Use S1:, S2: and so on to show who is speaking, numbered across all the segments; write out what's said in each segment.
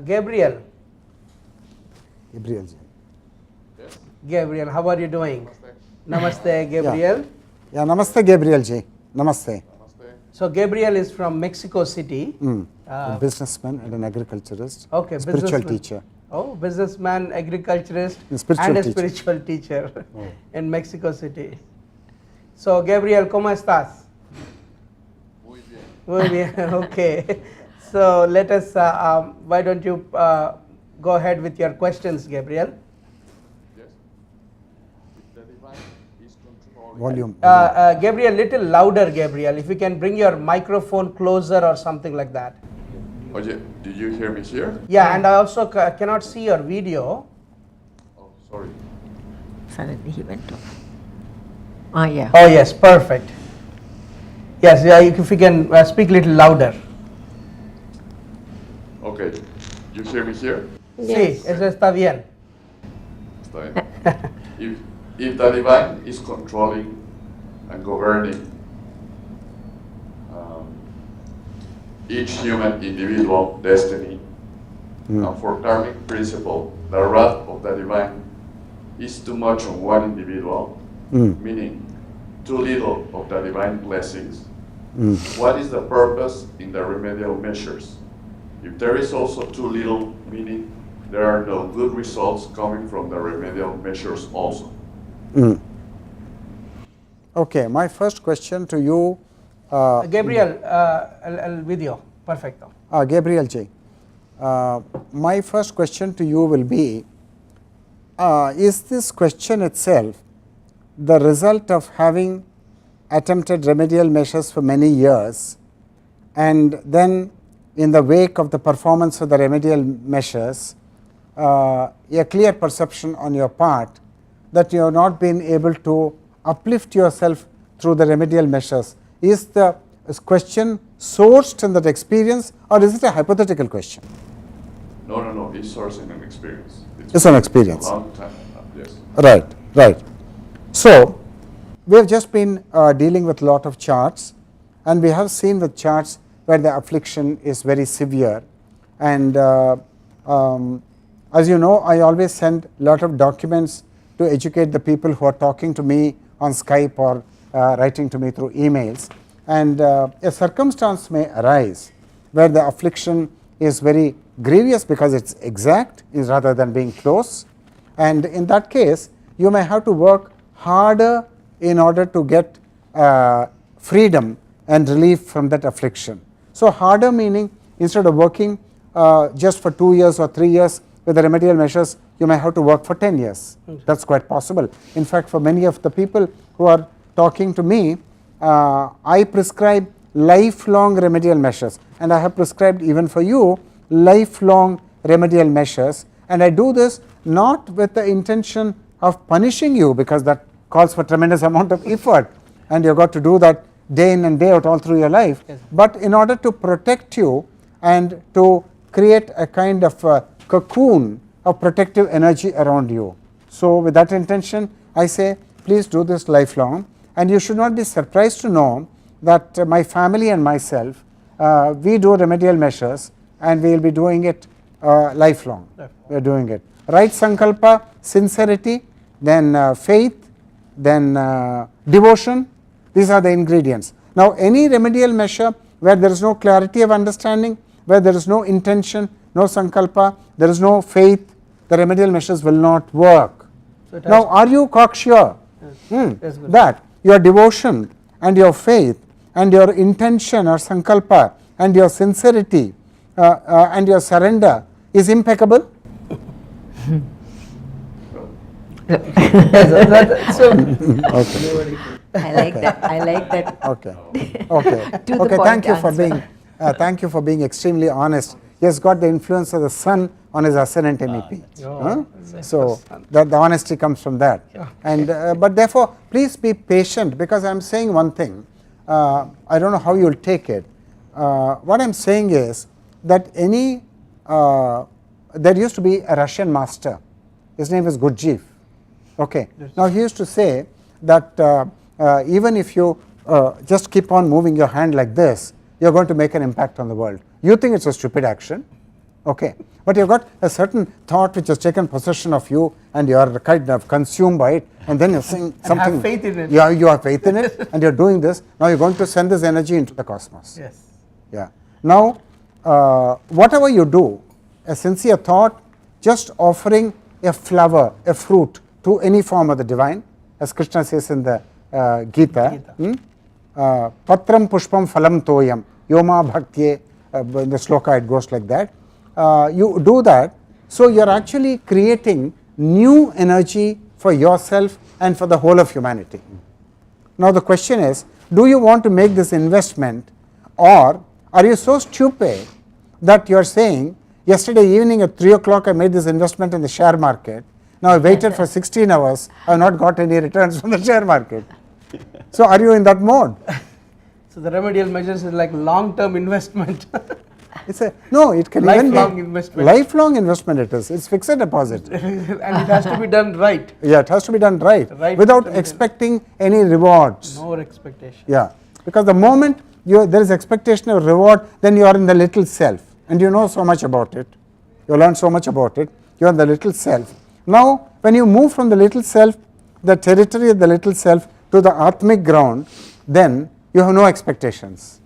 S1: Gabriel.
S2: Gabriel.
S3: Yes.
S1: Gabriel, how are you doing?
S3: Namaste.
S1: Namaste, Gabriel.
S2: Yeah, namaste, Gabriel ji. Namaste.
S3: Namaste.
S1: So Gabriel is from Mexico City.
S2: A businessman and an agriculturist.
S1: Okay,
S2: Spiritual
S1: businessman.
S2: teacher.
S1: Oh, businessman, agriculturist,
S2: Spiritual
S1: and a
S2: teacher.
S1: spiritual teacher in Mexico City. So Gabriel, ¿cómo estás?
S3: Muy bien.
S1: Muy bien. Okay. So let us. Why don't you go ahead with your questions, Gabriel?
S3: Yes. If the divine is controlling.
S2: Volume.
S1: Gabriel, little louder, Gabriel. If you can bring your microphone closer or something like that.
S3: Oye, do you hear me here?
S1: Yeah, and I also cannot see your video.
S3: Oh, sorry.
S4: Suddenly he went off. Ah, yeah.
S1: Oh yes, perfect. Yes, yeah, if you can speak a little louder.
S3: Okay. You hear me here?
S1: Sí, eso está bien.
S3: Está bien. If the divine is controlling and governing each human individual destiny, and for karmic principle, the wrath of the divine is too much on one individual, meaning too little of the divine blessings. What is the purpose in the remedial measures? If there is also too little, meaning there are no good results coming from the remedial measures also.
S2: Okay, my first question to you.
S1: Gabriel, el video, perfecto.
S2: Gabriel ji, my first question to you will be, is this question itself the result of having attempted remedial measures for many years, and then in the wake of the performance of the remedial measures, a clear perception on your part that you have not been able to uplift yourself through the remedial measures? Is the question sourced in that experience, or is it a hypothetical question?
S3: No. It's sourcing an experience.
S2: It's an experience.
S3: A long time. Yes.
S2: Right. So, we have just been dealing with a lot of charts, and we have seen with charts where the affliction is very severe. And as you know, I always send a lot of documents to educate the people who are talking to me on Skype or writing to me through emails. And a circumstance may arise where the affliction is very grievous because it's exact rather than being close, and in that case you may have to work harder in order to get freedom and relief from that affliction. So harder meaning, instead of working just for 2 years or 3 years with the remedial measures, you may have to work for 10 years. That's quite possible. In fact, for many of the people who are talking to me, I prescribe lifelong remedial measures, and I have prescribed even for you lifelong remedial measures, and I do this not with the intention of punishing you, because that calls for tremendous amount of effort and you have got to do that day in and day out all through your life, but in order to protect you and to create a kind of cocoon of protective energy around you. So with that intention I say, please do this lifelong, and you should not be surprised to know that my family and myself, we do remedial measures and we will be doing it lifelong. We are doing it. Right Sankalpa, sincerity, then faith, then devotion, these are the ingredients. Now any remedial measure where there is no clarity of understanding, where there is no intention, no Sankalpa, there is no faith, the remedial measures will not work. So now are you cocksure that your devotion and your faith and your intention or Sankalpa and your sincerity and your surrender is impeccable?
S1: So,
S2: Okay.
S4: I like that. I like that.
S2: Okay.
S4: To the
S2: Okay.
S4: point
S2: Thank you for
S4: answer.
S2: being. Thank you for being extremely honest. He has got the influence of the sun on his ascendant MEP. So that the honesty comes from that. And but therefore, please be patient, because I am saying one thing. I don't know how you will take it. What I am saying is that there used to be a Russian master. His name is Gurdjieff. Okay. Now he used to say that even if you just keep on moving your hand like this, you are going to make an impact on the world. You think it's a stupid action, Okay. But you've got a certain thought which has taken possession of you and you are kind of consumed by it, and then you're saying something.
S1: Have faith in it.
S2: You have faith in it and you're doing this. Now you're going to send this energy into the cosmos.
S1: Yes.
S2: Yeah. Now, whatever you do, a sincere thought, just offering a flower, a fruit to any form of the divine, as Krishna says in the Gita. Patram pushpam phalam toyam yoma bhaktye, in the sloka it goes like that. You do that, so you are actually creating new energy for yourself and for the whole of humanity. Now the question is, do you want to make this investment, or are you so stupid that you are saying, yesterday evening at 3 o'clock I made this investment in the share market, now I waited for 16 hours, I have not got any returns from the share market. So are you in that mode?
S1: So the remedial measures is like long-term investment.
S2: It's no, it can even
S1: Lifelong
S2: be
S1: investment.
S2: lifelong investment. It is. It's fixed deposit.
S1: And it has to be done right.
S2: Yeah, it has to be done right without expecting any rewards.
S1: No expectation.
S2: Yeah, because the moment there is expectation of reward, then you are in the little self, and you know so much about it. You learn so much about it. You are in the little self. Now, when you move from the little self, the territory of the little self, to the Atmic ground, then you have no expectations.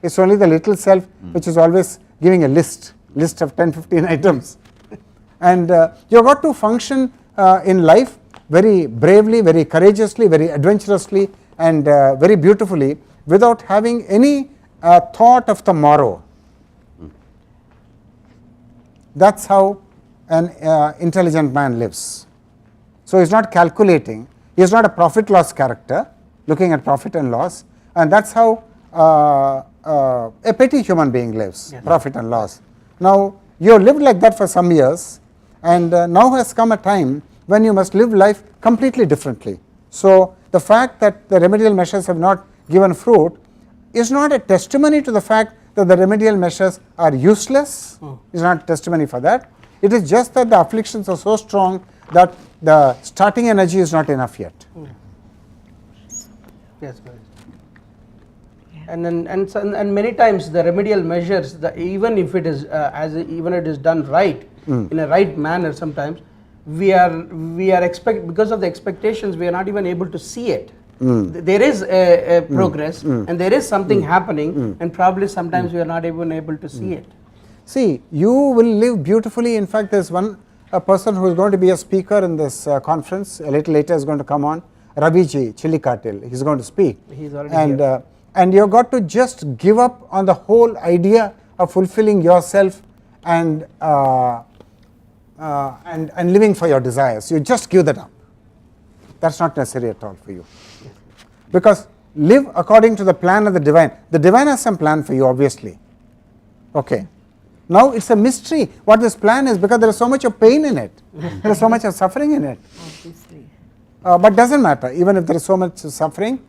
S2: It's only the little self which is always giving a list of 10-15 items. And you've got to function in life very bravely, very courageously, very adventurously, and very beautifully, without having any thought of tomorrow. That's how an intelligent man lives. So he's not calculating, he's not a profit loss character, looking at profit and loss, and that's how a petty human being lives, profit and loss. Now you have lived like that for some years, and now has come a time when you must live life completely differently. So the fact that the remedial measures have not given fruit is not a testimony to the fact that the remedial measures are useless. Is not testimony for that. It is just that the afflictions are so strong that the starting energy is not enough yet.
S1: Yes, correct. And many times the remedial measures, even if it is even it is done right, in a right manner, sometimes we are because of the expectations, we are not even able to see it. There is a progress and there is something happening, and probably sometimes we are not even able to see it.
S2: See, you will live beautifully. In fact, there's a person who is going to be a speaker in this conference. A little later is going to come on, Raviji Chillikatil. He's going to speak.
S1: He's already here.
S2: And you've got to just give up on the whole idea of fulfilling yourself and living for your desires. You just give that up. That's not necessary at all for you. Because live according to the plan of the divine. The divine has some plan for you, obviously. Okay. Now it's a mystery what this plan is, because there is so much of pain in it. There is so much of suffering in it.
S4: Obviously.
S2: But doesn't matter, even if there is so much suffering,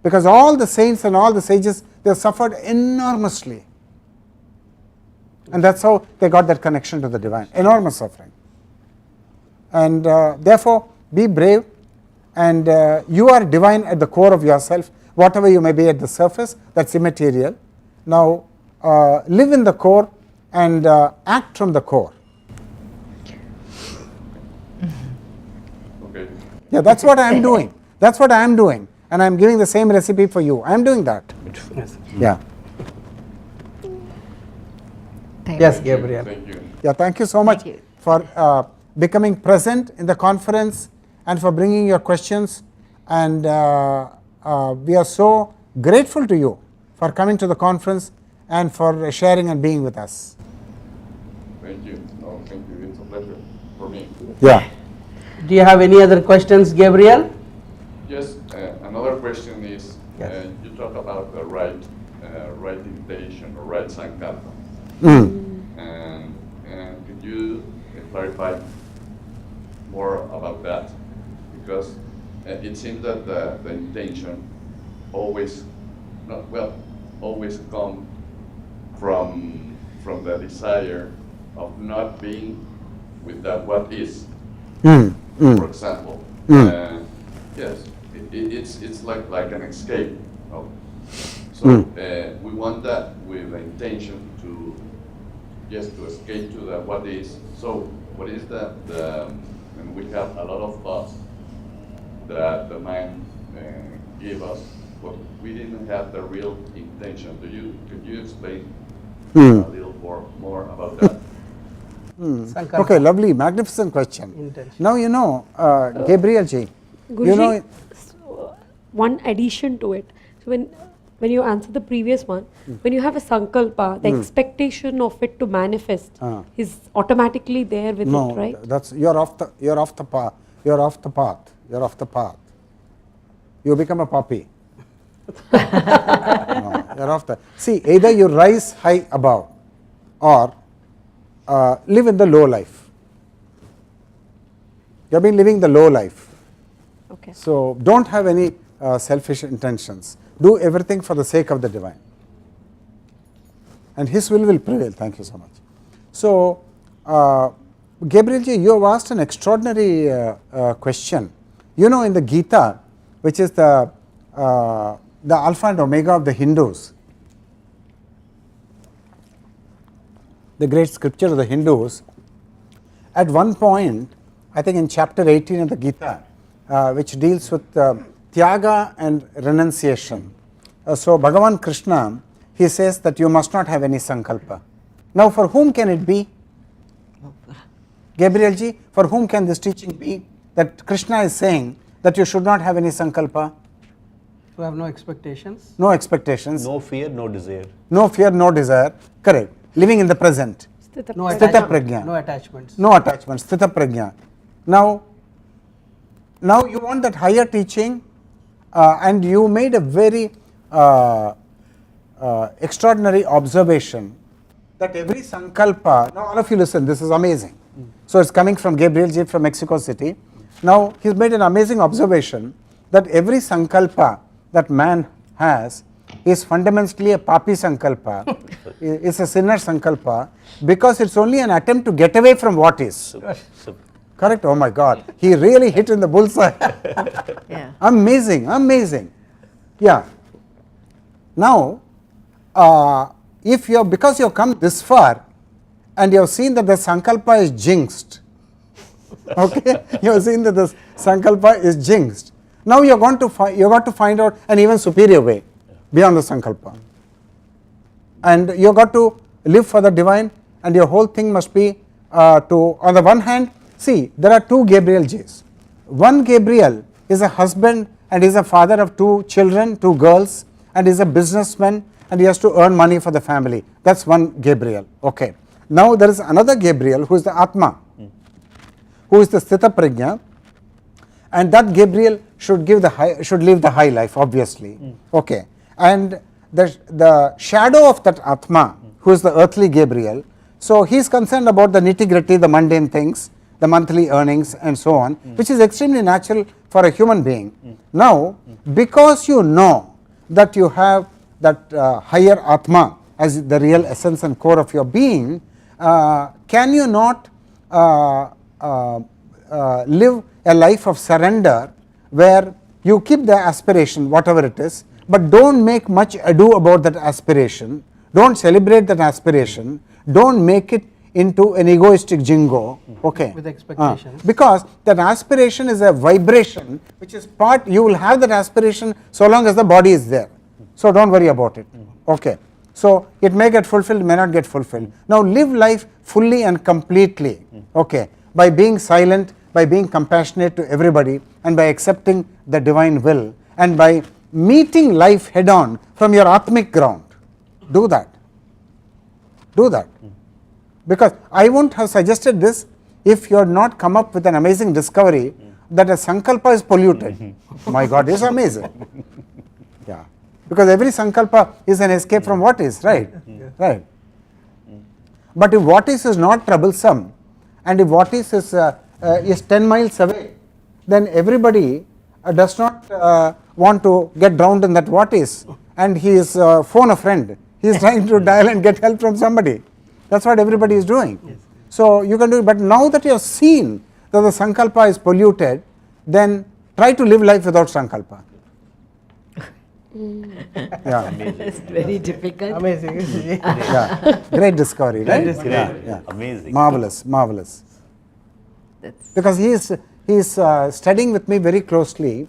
S2: because all the saints and all the sages, they have suffered enormously. And that's how they got that connection to the divine, enormous suffering. And therefore, be brave, and you are divine at the core of yourself. Whatever you may be at the surface, that's immaterial. Now, live in the core and act from the core.
S3: Okay.
S2: Yeah, that's what I am doing. That's what I am doing. And I am giving the same recipe for you. I am doing that.
S1: Yes.
S2: Yeah.
S1: Yes, Gabriel.
S3: Thank you.
S2: Yeah, thank you so much
S4: you.
S2: for becoming present in the conference and for bringing your questions. And we are so grateful to you for coming to the conference and for sharing and being with us.
S3: Thank you. No, thank you. It's a pleasure for me.
S2: Yeah.
S1: Do you have any other questions, Gabriel?
S3: Yes, another question is,
S1: Yes.
S3: you talk about the right intention or right Sankalpa. And could you clarify more about that? Because it seems that the intention always come from the desire of not being with that what is. For example, yes, it's like an escape. So we want that with the intention just to escape to the what is. So what is the and we have a lot of thoughts that the mind gave us, but we didn't have the real intention. Could you explain a little more about that?
S1: Sankarji.
S2: Okay, lovely, magnificent question.
S1: Intention.
S2: Now you know, Gabriel ji,
S5: Guruji,
S2: you know,
S5: one addition to it. So when you answer the previous one, when you have a sankalpa, the expectation of it to manifest is automatically there with
S2: no,
S5: it, right?
S2: that's you're off the path. You're off the path. You become a puppy. No, you're off the. See, either you rise high above, or live in the low life. You have been living the low life.
S5: Okay.
S2: So don't have any selfish intentions. Do everything for the sake of the divine, and His will prevail. Thank you so much. So, Gabriel ji, you have asked an extraordinary question. You know, in the Gita, which is the alpha and omega of the Hindus, the great scripture of the Hindus, at one point, I think in chapter 18 of the Gita, which deals with Tyaga and renunciation. So Bhagavan Krishna, he says that you must not have any sankalpa. Now for whom can it be? Gabriel ji, for whom can this teaching be? That Krishna is saying that you should not have any sankalpa.
S1: To have no expectations.
S2: No expectations.
S6: No fear, no desire.
S2: No fear, no desire. Correct. Living in the present.
S1: No
S2: Sthita
S1: attachment,
S2: prajna.
S1: no attachments.
S2: No attachments. Sthita prajna. Now you want that higher teaching, and you made a very extraordinary observation that every sankalpa. Now all of you listen. This is amazing. So it's coming from Gabriel ji from Mexico City. Now he's made an amazing observation that every sankalpa that man has is fundamentally a papi sankalpa, is a sinner sankalpa, because it's only an attempt to get away from what is.
S6: Super.
S2: Correct? Oh my God, he really hit in the bullseye.
S4: Yeah.
S2: Amazing. Yeah. Now, if you because you have come this far and you have seen that the sankalpa is jinxed, okay, you have seen that the sankalpa is jinxed. Now you got to find out an even superior way beyond the sankalpa, and you got to live for the divine, and your whole thing must be to, on the one hand, see, there are two Gabriel J's. One Gabriel is a husband and is a father of two children, two girls, and is a businessman, and he has to earn money for the family. That's one Gabriel. Okay. Now there is another Gabriel who is the Atma, who is the Sthita Prajna, and that Gabriel should live the high life, obviously. Okay. And the shadow of that Atma, who is the earthly Gabriel, so he is concerned about the nitty-gritty, the mundane things, the monthly earnings and so on, which is extremely natural for a human being. Now, because you know that you have that higher Atma as the real essence and core of your being, can you not live a life of surrender where you keep the aspiration, whatever it is, but don't make much ado about that aspiration, don't celebrate that aspiration, don't make it into an egoistic jingo, okay,
S1: With expectations.
S2: because that aspiration is a vibration which is part, you will have that aspiration so long as the body is there, so don't worry about it, okay. So it may get fulfilled, may not get fulfilled. Now live life fully and completely, okay, by being silent, by being compassionate to everybody, and by accepting the divine will, and by meeting life head on from your atmic ground. Do that. Because I won't have suggested this if you had not come up with an amazing discovery that a sankalpa is polluted. My God, it's amazing. Yeah, because every sankalpa is an escape from what is, right? Right. But if what is not troublesome, and if what is 10 miles away, then everybody does not want to get drowned in that what is, and he is phone a friend. He is trying to dial and get help from somebody. That's what everybody is doing. Yes. So you can do it, but now that you have seen that the sankalpa is polluted, then try to live life without sankalpa. Yeah,
S4: It's very difficult.
S1: Amazing.
S2: yeah, great discovery, right?
S1: discovery.
S2: Yeah.
S6: Amazing.
S2: Marvelous, marvelous.
S4: That's
S2: Because he is studying with me very closely.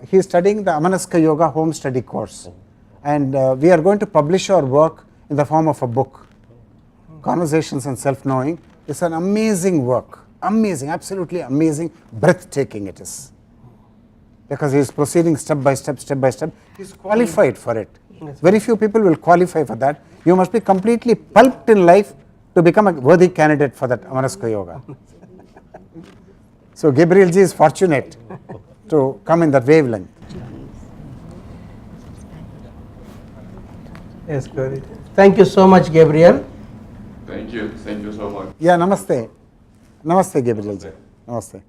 S2: He is studying the Amanaska Yoga home study course, and we are going to publish our work in the form of a book, Conversations on Self-Knowing. It's an amazing work, amazing, absolutely amazing, breathtaking it is. Because he is proceeding step by step, step by step. He is qualified for it. Very few people will qualify for that. You must be completely pulped in life to become a worthy candidate for that Amanaska Yoga. So Gabriel ji is fortunate to come in that wavelength.
S1: Yes, correct. Thank you so much, Gabriel.
S3: Thank you so much.
S2: Yeah, namaste. Namaste, Gabriel ji. Namaste.